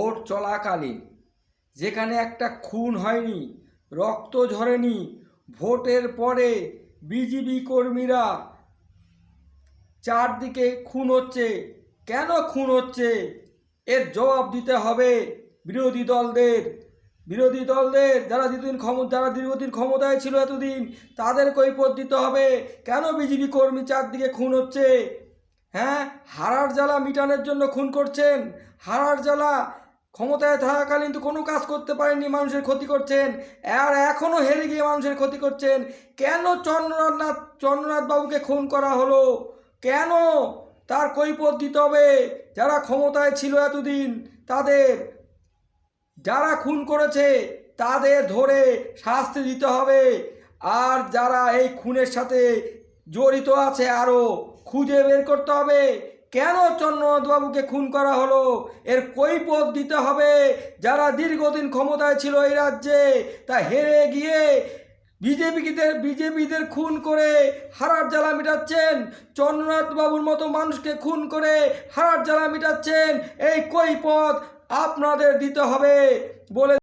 Vote চলাকালীন যেখানে একটা খুন হয়নি, রক্ত ঝরেনি, ভোটের পরে বিজেপি কর্মীরা চারদিকে খুন হচ্ছে, কেন খুন হচ্ছে এর জবাব দিতে হবে বিরোধী দলদের যারা দীর্ঘদিন ক্ষমতায় ছিল এতদিন, তাদের কৈফিয়ত দিতে হবে কেন বিজেপি কর্মী চারদিকে খুন হচ্ছে। হ্যাঁ, হারার জ্বালা মিটানোর জন্য খুন করছেন। হারার জ্বালা ক্ষমতায় থাকাকালীন তো কোনো কাজ করতে পারেননি, মানুষের ক্ষতি করছেন, আর এখনও হেরে গিয়ে মানুষের ক্ষতি করছেন। কেন চন্দ্রনাথ বাবুকে খুন করা হলো, কেন তার কৈফিয়ত দিতে হবে। যারা ক্ষমতায় ছিল এতদিন, তাদের যারা খুন করেছে তাদের ধরে শাস্তি দিতে হবে, আর যারা এই খুনের সাথে জড়িত আছে আরও খুঁজে বের করতে হবে কেন চন্দ্রনাথবাবুকে খুন করা হলো, এর কৈফিয়ত দিতে হবে। যারা দীর্ঘদিন ক্ষমতায় ছিল এই রাজ্যে, তা হেরে গিয়ে বিজেপিদের খুন করে হারার জ্বালা মিটাচ্ছেন, চন্দ্রনাথবাবুর মতো মানুষকে খুন করে হারার জ্বালা মিটাচ্ছেন, এই কৈফিয়ত আপনাদের দিতে হবে বলে